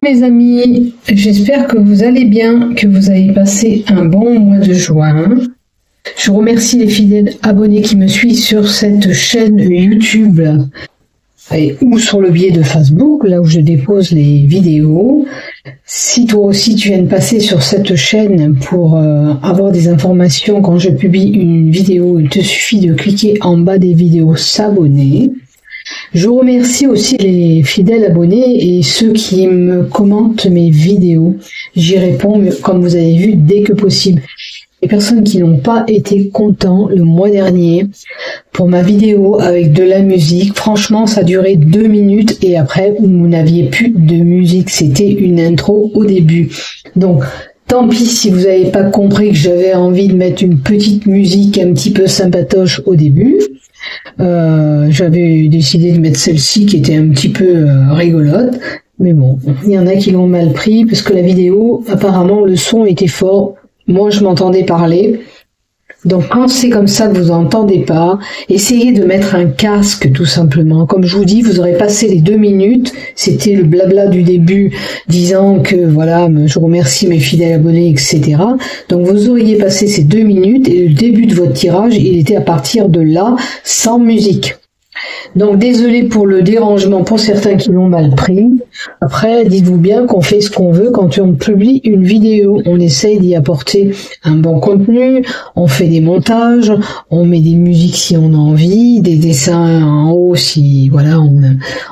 Mes amis, j'espère que vous allez bien, que vous avez passé un bon mois de juin. Je remercie les fidèles abonnés qui me suivent sur cette chaîne YouTube ou sur le biais de Facebook, là où je dépose les vidéos. Si toi aussi tu viens de passer sur cette chaîne pour avoir des informations quand je publie une vidéo, il te suffit de cliquer en bas des vidéos s'abonner. Je remercie aussi les fidèles abonnés et ceux qui me commentent mes vidéos. J'y réponds, comme vous avez vu, dès que possible. Les personnes qui n'ont pas été contents le mois dernier pour ma vidéo avec de la musique, franchement, ça a duré 2 minutes et après, vous n'aviez plus de musique. C'était une intro au début. Donc, tant pis si vous n'avez pas compris que j'avais envie de mettre une petite musique un petit peu sympatoche au début. J'avais décidé de mettre celle-ci qui était un petit peu rigolote, mais bon, il y en a qui l'ont mal pris parce que la vidéo, apparemment le son était fort, moi je m'entendais parler, donc quand c'est comme ça que vous n'entendez pas, essayez de mettre un casque tout simplement. Comme je vous dis, vous aurez passé les 2 minutes, c'était le blabla du début disant que voilà, je remercie mes fidèles abonnés, etc. Donc vous auriez passé ces 2 minutes et le début de votre tirage, il était à partir de là, sans musique. Donc désolé pour le dérangement pour certains qui l'ont mal pris. Après, dites-vous bien qu'on fait ce qu'on veut quand on publie une vidéo. On essaye d'y apporter un bon contenu, on fait des montages, on met des musiques si on a envie, des dessins en haut si voilà,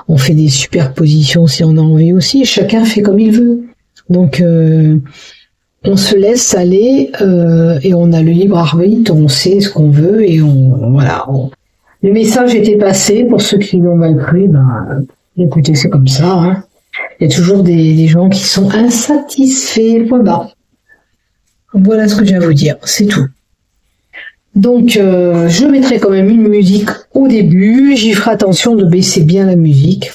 on fait des superpositions si on a envie aussi. Chacun fait comme il veut. Donc on se laisse aller et on a le libre arbitre, on sait ce qu'on veut et voilà. Le message était passé, pour ceux qui l'ont mal pris, écoutez, c'est comme ça. Hein. Il y a toujours des gens qui sont insatisfaits, point barre. Voilà ce que j'ai à vous dire, c'est tout. Donc, je mettrai quand même une musique au début, j'y ferai attention de baisser bien la musique,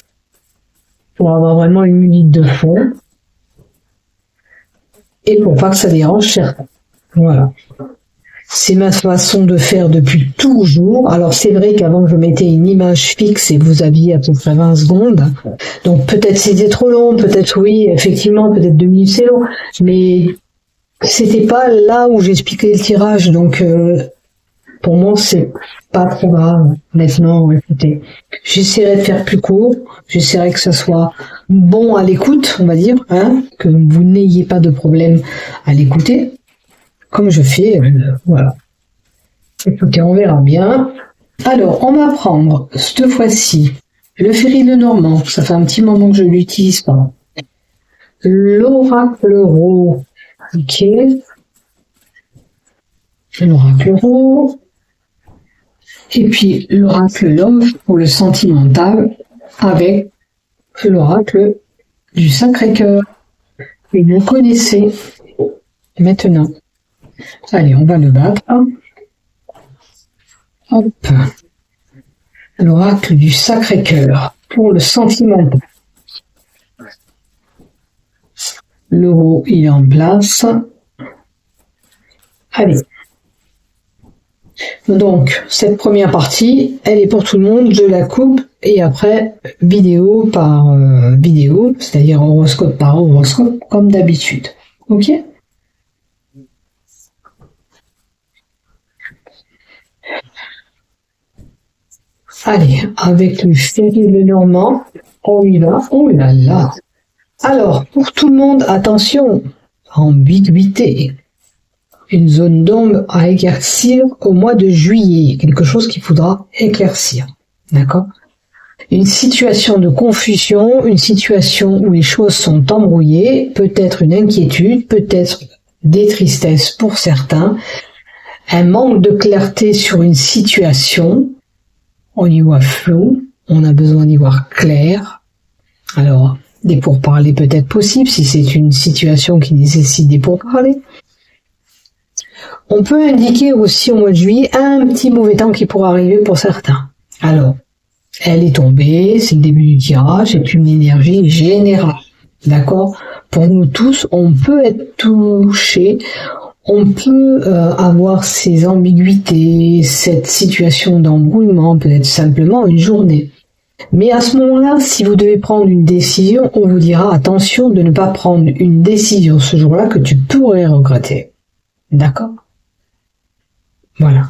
pour avoir vraiment une musique de fond, et pour pas que ça dérange certains. Voilà. C'est ma façon de faire depuis toujours. Alors c'est vrai qu'avant je mettais une image fixe et vous aviez à peu près 20 secondes. Donc peut-être c'était trop long, peut-être oui, effectivement, peut-être 2 minutes c'est long. Mais c'était pas là où j'expliquais le tirage. Donc pour moi c'est pas trop grave. Maintenant, écoutez, j'essaierai de faire plus court. J'essaierai que ça soit bon à l'écoute, on va dire, hein, que vous n'ayez pas de problème à l'écouter. Comme je fais, voilà. Écoutez, on verra bien. Alors, on va prendre, cette fois-ci, le Ferry Lenormand. Ça fait un petit moment que je l'utilise pas. L'Oracle Euro. Ok. L'Oracle Euro. Et puis, l'Oracle Love pour le sentimental avec l'Oracle du Sacré-Cœur. Et vous connaissez maintenant. Allez, on va le battre. Hop. L'oracle du Sacré-Cœur pour le sentimental. L'euro, il est en place. Allez. Donc, cette première partie, elle est pour tout le monde. Je la coupe et après, vidéo par vidéo, c'est-à-dire horoscope par horoscope, comme d'habitude. Ok ? Allez, avec le Ferry Lenormand, on y va. Oh là là. Alors, pour tout le monde, attention, ambiguïté. Une zone d'ombre à éclaircir au mois de juillet. Quelque chose qu'il faudra éclaircir. D'accord ? Une situation de confusion, une situation où les choses sont embrouillées, peut-être une inquiétude, peut-être des tristesses pour certains, un manque de clarté sur une situation. On y voit flou, on a besoin d'y voir clair. Alors, des pourparlers peut-être possibles si c'est une situation qui nécessite des pourparlers. On peut indiquer aussi au mois de juillet un petit mauvais temps qui pourra arriver pour certains. Alors, elle est tombée, c'est le début du tirage, c'est une énergie générale. D'accord ? Pour nous tous, on peut être touché. On peut avoir ces ambiguïtés, cette situation d'embrouillement, peut-être simplement une journée. Mais à ce moment-là, si vous devez prendre une décision, on vous dira attention de ne pas prendre une décision ce jour-là que tu pourrais regretter. D'accord? Voilà.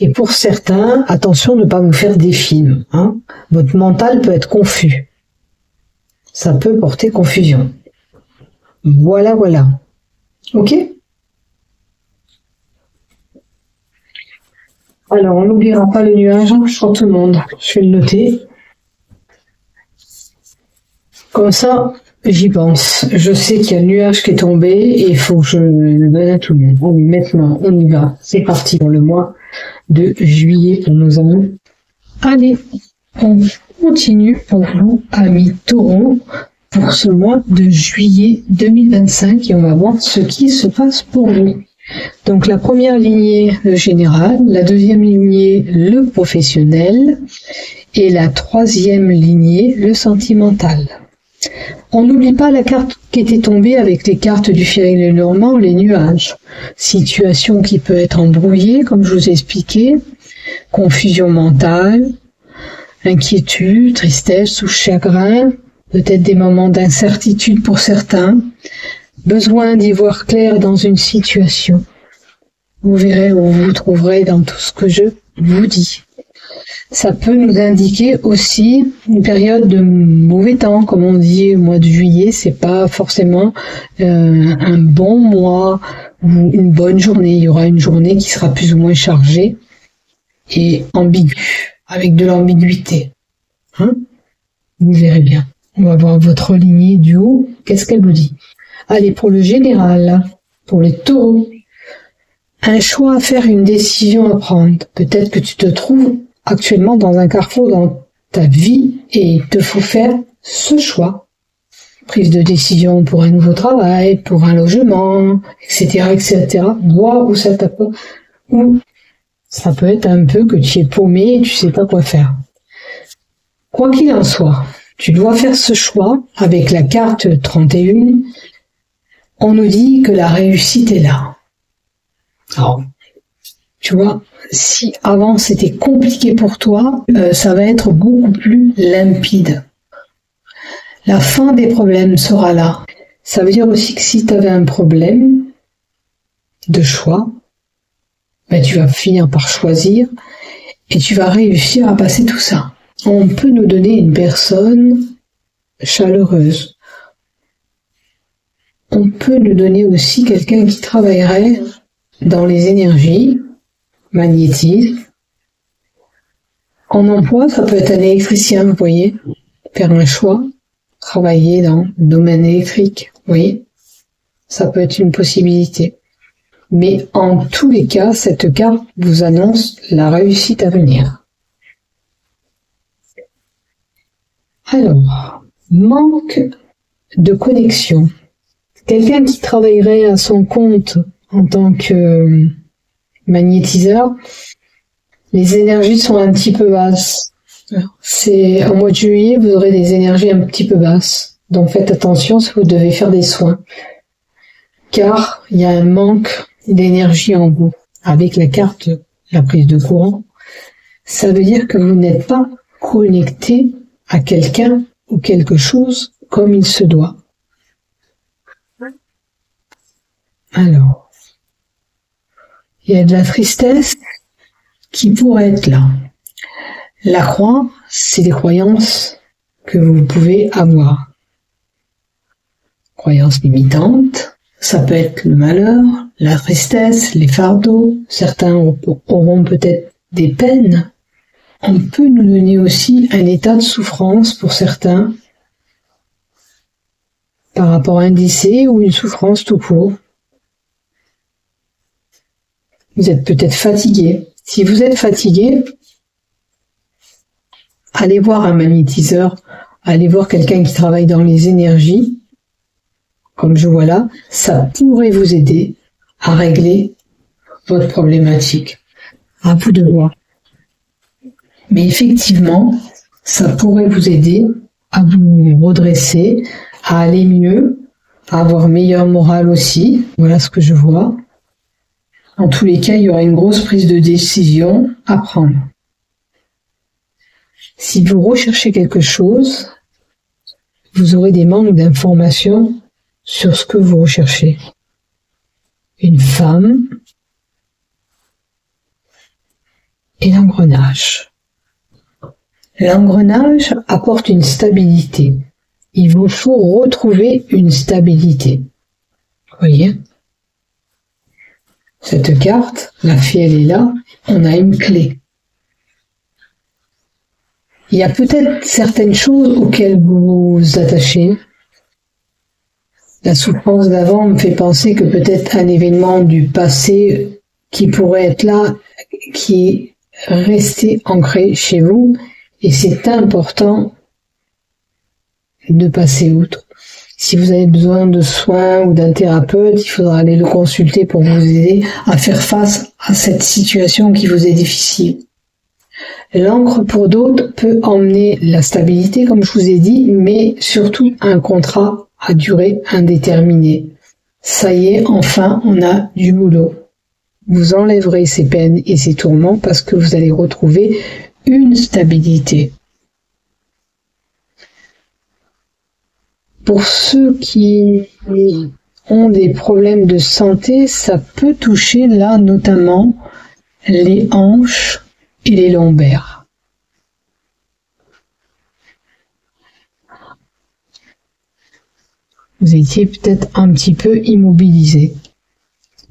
Et pour certains, attention de ne pas vous faire des films. Hein. Votre mental peut être confus. Ça peut porter confusion. Voilà, voilà. Ok? Alors, on n'oubliera pas le nuage, je crois tout le monde. Je vais le noter. Comme ça, j'y pense. Je sais qu'il y a le nuage qui est tombé et il faut que je le donne à tout le monde. Allez, maintenant, on y va. C'est parti pour le mois de juillet pour nos amis. Allez, on continue pour vous, amis taureaux, pour ce mois de juillet 2025 et on va voir ce qui se passe pour vous. Donc la première lignée, le général, la deuxième lignée, le professionnel et la troisième lignée, le sentimental. On n'oublie pas la carte qui était tombée avec les cartes du Fier et Normand, les nuages. Situation qui peut être embrouillée, comme je vous ai expliqué, confusion mentale, inquiétude, tristesse ou chagrin, peut-être des moments d'incertitude pour certains, besoin d'y voir clair dans une situation. Vous verrez où vous vous trouverez dans tout ce que je vous dis. Ça peut nous indiquer aussi une période de mauvais temps, comme on dit au mois de juillet, c'est pas forcément un bon mois ou une bonne journée. Il y aura une journée qui sera plus ou moins chargée et ambiguë, avec de l'ambiguïté. Hein? Vous verrez bien. On va voir votre lignée du haut. Qu'est-ce qu'elle vous dit? Allez, pour le général, pour les taureaux, un choix à faire, une décision à prendre. Peut-être que tu te trouves actuellement dans un carrefour dans ta vie et il te faut faire ce choix. Prise de décision pour un nouveau travail, pour un logement, etc., etc. Voir où ça t'apporte. Ou ça peut être un peu que tu es paumé et tu sais pas quoi faire. Quoi qu'il en soit, tu dois faire ce choix avec la carte 31. On nous dit que la réussite est là. Alors, tu vois, si avant c'était compliqué pour toi, ça va être beaucoup plus limpide. La fin des problèmes sera là. Ça veut dire aussi que si tu avais un problème de choix, ben tu vas finir par choisir et tu vas réussir à passer tout ça. On peut nous donner une personne chaleureuse. On peut nous donner aussi quelqu'un qui travaillerait dans les énergies, magnétisme. En emploi, ça peut être un électricien, vous voyez, faire un choix, travailler dans le domaine électrique, vous voyez. Ça peut être une possibilité. Mais en tous les cas, cette carte vous annonce la réussite à venir. Alors, manque de connexion. Quelqu'un qui travaillerait à son compte en tant que magnétiseur, les énergies sont un petit peu basses. C'est au mois de juillet, vous aurez des énergies un petit peu basses. Donc faites attention si vous devez faire des soins. Car il y a un manque d'énergie en vous. Avec la carte, la prise de courant, ça veut dire que vous n'êtes pas connecté à quelqu'un ou quelque chose comme il se doit. Alors, il y a de la tristesse qui pourrait être là. La croix, c'est des croyances que vous pouvez avoir. Croyances limitantes, ça peut être le malheur, la tristesse, les fardeaux. Certains auront peut-être des peines. On peut nous donner aussi un état de souffrance pour certains par rapport à un décès ou une souffrance tout court. Vous êtes peut-être fatigué. Si vous êtes fatigué, allez voir un magnétiseur, allez voir quelqu'un qui travaille dans les énergies, comme je vois là, ça pourrait vous aider à régler votre problématique. À vous de voir. Mais effectivement, ça pourrait vous aider à vous redresser, à aller mieux, à avoir meilleur moral aussi. Voilà ce que je vois. En tous les cas, il y aura une grosse prise de décision à prendre. Si vous recherchez quelque chose, vous aurez des manques d'informations sur ce que vous recherchez. Une femme et l'engrenage. L'engrenage apporte une stabilité. Il vous faut retrouver une stabilité. Vous voyez? Cette carte, la fée elle est là, on a une clé. Il y a peut-être certaines choses auxquelles vous vous attachez. La souffrance d'avant me fait penser que peut-être un événement du passé qui pourrait être là, qui est resté ancré chez vous, et c'est important de passer outre. Si vous avez besoin de soins ou d'un thérapeute, il faudra aller le consulter pour vous aider à faire face à cette situation qui vous est difficile. L'encre pour d'autres peut emmener la stabilité, comme je vous ai dit, mais surtout un contrat à durée indéterminée. Ça y est, enfin, on a du boulot. Vous enlèverez ces peines et ces tourments parce que vous allez retrouver une stabilité. Pour ceux qui ont des problèmes de santé, ça peut toucher là notamment les hanches et les lombaires. Vous étiez peut-être un petit peu immobilisé,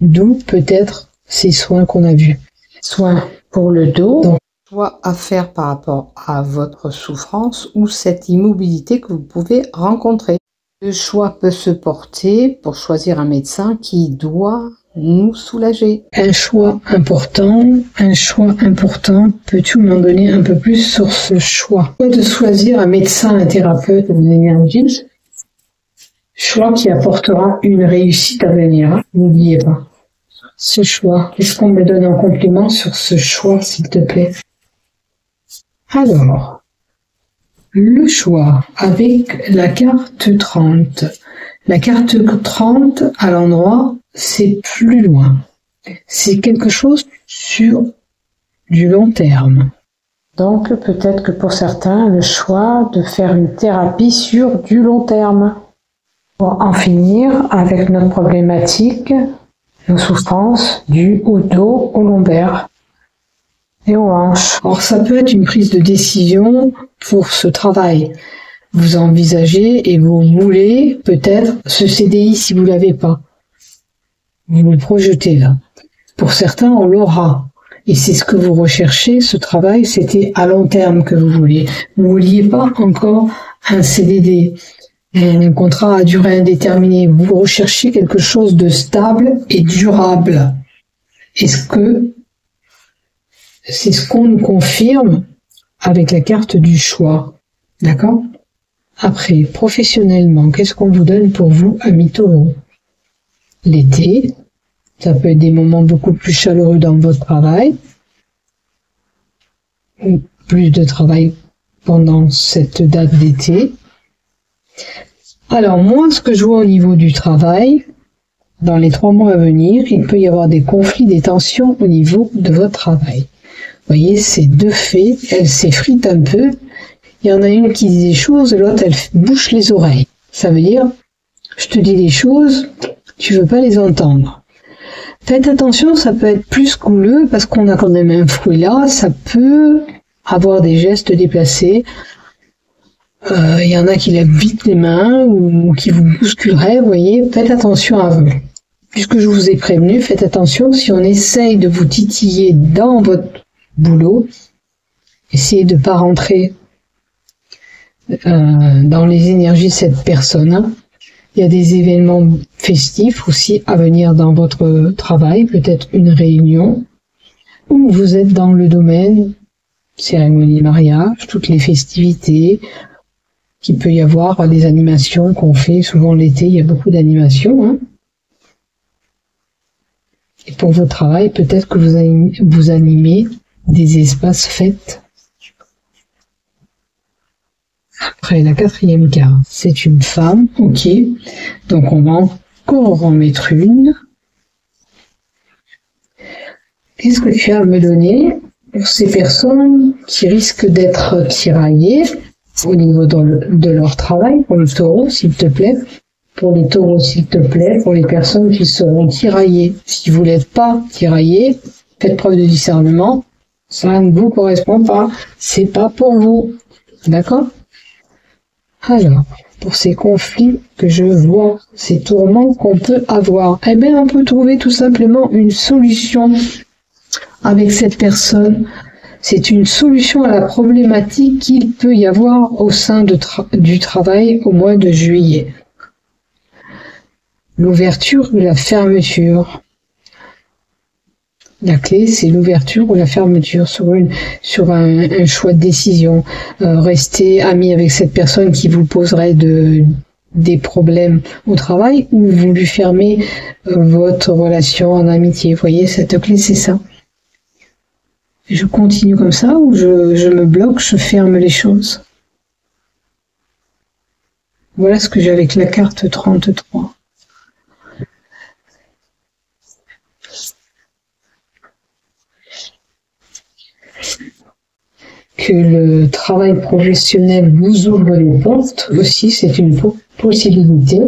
d'où peut-être ces soins qu'on a vus. Soins pour le dos, donc soit à faire par rapport à votre souffrance ou cette immobilité que vous pouvez rencontrer. Le choix peut se porter pour choisir un médecin qui doit nous soulager. Un choix important. Peux-tu m'en donner un peu plus sur ce choix? De choisir un médecin, un thérapeute de l'énergie, choix qui apportera une réussite à venir. N'oubliez pas. Ce choix. Qu'est-ce qu'on me donne en complément sur ce choix, s'il te plaît? Alors, le choix avec la carte 30. La carte 30, à l'endroit, c'est plus loin. C'est quelque chose sur du long terme. Donc, peut-être que pour certains, le choix de faire une thérapie sur du long terme. Pour en finir avec notre problématique, nos souffrances dues au dos, aux lombaires et aux hanches. Alors ça peut être une prise de décision pour ce travail. Vous envisagez et vous voulez peut-être ce CDI si vous l'avez pas. Vous le projetez là. Pour certains, on l'aura. Et c'est ce que vous recherchez, ce travail, c'était à long terme que vous vouliez. Vous ne vouliez pas encore un CDD, un contrat à durée indéterminée. Vous recherchez quelque chose de stable et durable. Est-ce que c'est ce qu'on nous confirme avec la carte du choix? D'accord? Après, professionnellement, qu'est-ce qu'on vous donne pour vous, amis taureaux? L'été, ça peut être des moments beaucoup plus chaleureux dans votre travail, ou plus de travail pendant cette date d'été. Alors moi, ce que je vois au niveau du travail, dans les 3 mois à venir, il peut y avoir des conflits, des tensions au niveau de votre travail. Vous voyez, ces deux fées, elles s'effritent un peu. Il y en a une qui dit des choses, l'autre, elle bouche les oreilles. Ça veut dire, je te dis des choses, tu veux pas les entendre. Faites attention, ça peut être plus couleux, parce qu'on a quand même un fruit là, ça peut avoir des gestes déplacés. Il y en a qui lèvent vite les mains, ou qui vous bousculeraient, vous voyez, faites attention à vous. Puisque je vous ai prévenu, faites attention, si on essaye de vous titiller dans votre boulot, essayez de ne pas rentrer dans les énergies de cette personne. Il y a des événements festifs aussi à venir dans votre travail, peut-être une réunion, ou vous êtes dans le domaine cérémonie mariage, toutes les festivités, qu'il peut y avoir des animations qu'on fait, souvent l'été, il y a beaucoup d'animations, hein. Et pour votre travail, peut-être que vous animez des espaces fêtes. Après, la 4e carte, c'est une femme, ok. Donc, on va encore en mettre une. Qu'est-ce que tu as à me donner pour ces personnes qui risquent d'être tiraillées au niveau de leur travail, pour les taureaux, s'il te plaît, pour les taureaux, s'il te plaît, pour les personnes qui seront tiraillées. Si vous n'êtes pas tiraillés, faites preuve de discernement, ça ne vous correspond pas, c'est pas pour vous. D'accord? Alors, pour ces conflits que je vois, ces tourments qu'on peut avoir, eh bien, on peut trouver tout simplement une solution avec cette personne. C'est une solution à la problématique qu'il peut y avoir au sein du travail au mois de juillet. L'ouverture ou la fermeture. La clé, c'est l'ouverture ou la fermeture sur un choix de décision. Rester ami avec cette personne qui vous poserait des problèmes au travail, ou vous lui fermez votre relation en amitié. Vous voyez, cette clé, c'est ça. Je continue comme ça, ou je me bloque, je ferme les choses. Voilà ce que j'ai avec la carte 33. Que le travail professionnel vous ouvre les portes aussi, c'est une possibilité.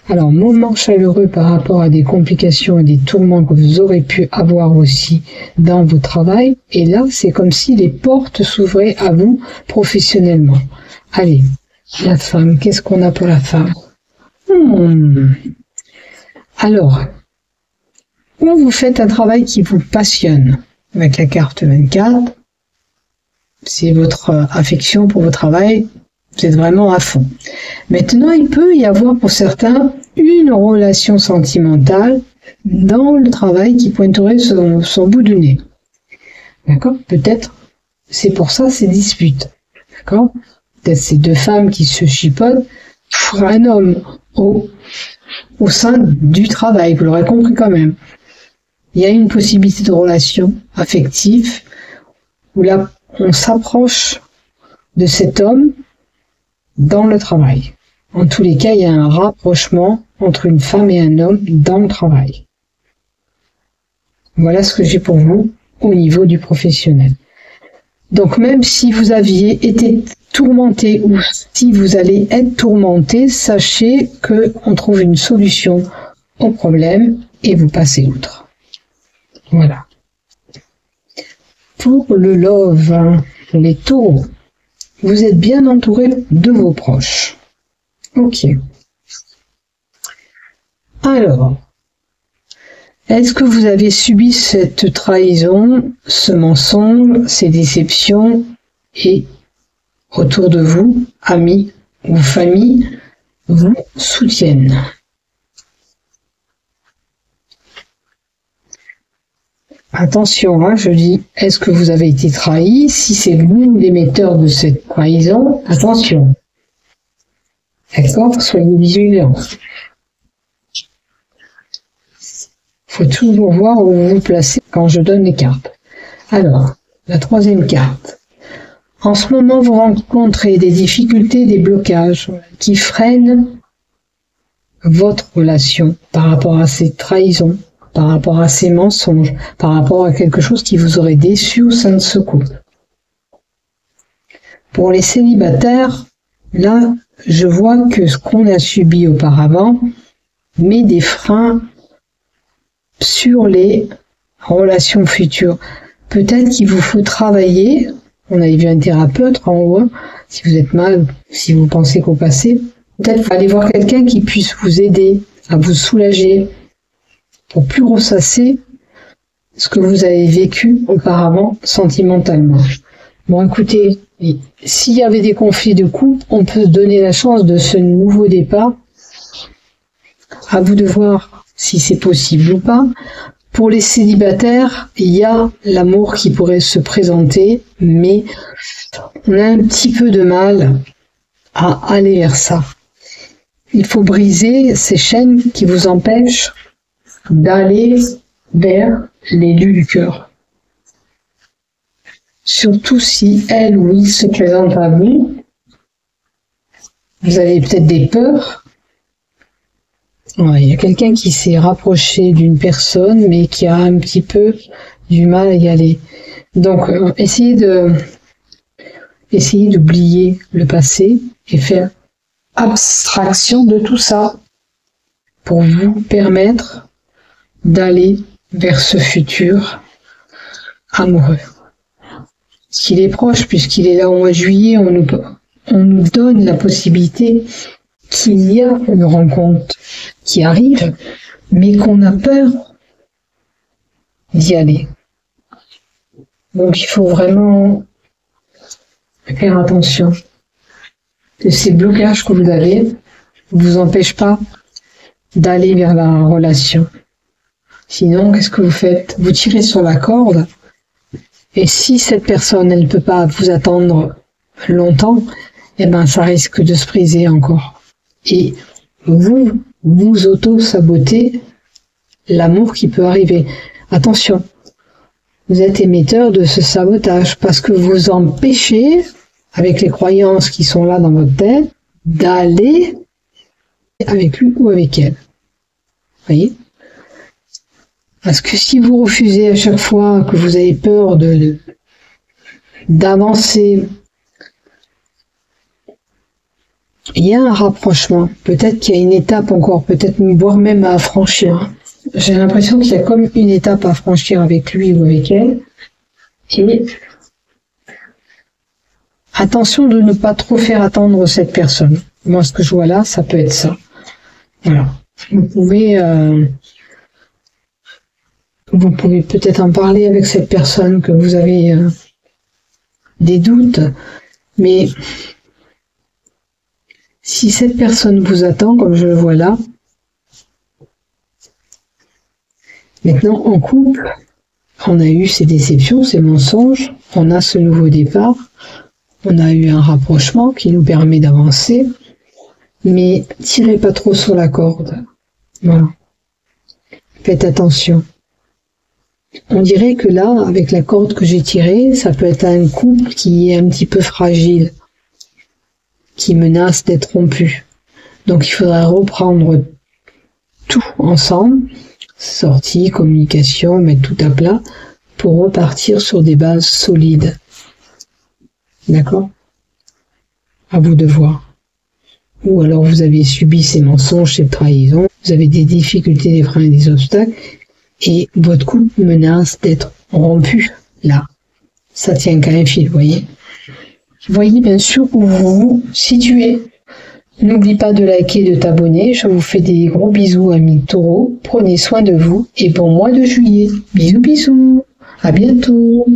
Alors, moment chaleureux par rapport à des complications et des tourments que vous aurez pu avoir aussi dans votre travail. Et là, c'est comme si les portes s'ouvraient à vous professionnellement. Allez, la femme, qu'est-ce qu'on a pour la femme? Alors, ou vous faites un travail qui vous passionne, avec la carte 24, c'est votre affection pour votre travail, vous êtes vraiment à fond. Maintenant, il peut y avoir pour certains une relation sentimentale dans le travail qui pointerait son bout du nez. D'accord? Peut-être, c'est pour ça ces disputes. D'accord? Peut-être ces deux femmes qui se chipotent pour un homme au sein du travail, vous l'aurez compris quand même. Il y a une possibilité de relation affective où là, on s'approche de cet homme dans le travail. En tous les cas, il y a un rapprochement entre une femme et un homme dans le travail. Voilà ce que j'ai pour vous au niveau du professionnel. Donc même si vous aviez été tourmenté ou si vous allez être tourmenté, sachez qu'on trouve une solution au problème et vous passez outre. Voilà. Pour le love, les taureaux, vous êtes bien entouré de vos proches. Ok. Alors, est-ce que vous avez subi cette trahison, ce mensonge, ces déceptions et autour de vous, amis ou famille, vous soutiennent? Attention, hein, je dis, est-ce que vous avez été trahi? Si c'est vous l'émetteur de cette trahison, attention. D'accord? Soyez vigilants. Faut toujours voir où vous vous placez quand je donne les cartes. Alors, la troisième carte. En ce moment, vous rencontrez des difficultés, des blocages qui freinent votre relation par rapport à ces trahisons, par rapport à ces mensonges, par rapport à quelque chose qui vous aurait déçu au sein de ce couple. Pour les célibataires, là, je vois que ce qu'on a subi auparavant met des freins sur les relations futures. Peut-être qu'il vous faut travailler, on avait vu un thérapeute en haut, si vous êtes mal, si vous pensez qu'au passé, peut-être qu'il faut aller voir quelqu'un qui puisse vous aider, à vous soulager, pour plus ressasser ce que vous avez vécu auparavant sentimentalement. Bon, écoutez, s'il y avait des conflits de couple, on peut se donner la chance de ce nouveau départ. À vous de voir si c'est possible ou pas. Pour les célibataires, il y a l'amour qui pourrait se présenter, mais on a un petit peu de mal à aller vers ça. Il faut briser ces chaînes qui vous empêchent d'aller vers l'élu du cœur. Surtout si elle ou il se présente à vous, vous avez peut-être des peurs. Ouais, il y a quelqu'un qui s'est rapproché d'une personne, mais qui a un petit peu du mal à y aller. Donc, essayez d'oublier le passé et faire abstraction de tout ça pour vous permettre d'aller vers ce futur amoureux. Qu'il est proche, puisqu'il est là au mois de juillet, on nous donne la possibilité qu'il y a une rencontre qui arrive, mais qu'on a peur d'y aller. Donc il faut vraiment faire attention que ces blocages que vous avez ne vous empêchent pas d'aller vers la relation. Sinon, qu'est-ce que vous faites? Vous tirez sur la corde, et si cette personne, elle ne peut pas vous attendre longtemps, eh ben, ça risque de se briser encore. Et vous auto-sabotez l'amour qui peut arriver. Attention, vous êtes émetteur de ce sabotage parce que vous empêchez, avec les croyances qui sont là dans votre tête, d'aller avec lui ou avec elle. Voyez? Parce que si vous refusez à chaque fois que vous avez peur d'avancer, il y a un rapprochement. Peut-être qu'il y a une étape encore, peut-être voire même à franchir. J'ai l'impression qu'il y a comme une étape à franchir avec lui ou avec elle. Et attention de ne pas trop faire attendre cette personne. Moi, ce que je vois là, ça peut être ça. Voilà. Vous pouvez peut-être en parler avec cette personne que vous avez des doutes, mais si cette personne vous attend, comme je le vois là, maintenant en couple, on a eu ces déceptions, ces mensonges, on a ce nouveau départ, on a eu un rapprochement qui nous permet d'avancer, mais tirez pas trop sur la corde. Voilà. Faites attention. On dirait que là, avec la corde que j'ai tirée, ça peut être un couple qui est un petit peu fragile, qui menace d'être rompu. Donc il faudra reprendre tout ensemble, sortie, communication, mettre tout à plat, pour repartir sur des bases solides. D'accord? À vous de voir. Ou alors vous avez subi ces mensonges, ces trahisons, vous avez des difficultés, des freins et des obstacles, et votre couple menace d'être rompu. Là, ça tient qu'à un fil, voyez. Voyez bien sûr où vous vous situez. N'oublie pas de liker et de t'abonner. Je vous fais des gros bisous, amis taureaux. Prenez soin de vous et bon mois de juillet. Bisous, bisous. À bientôt.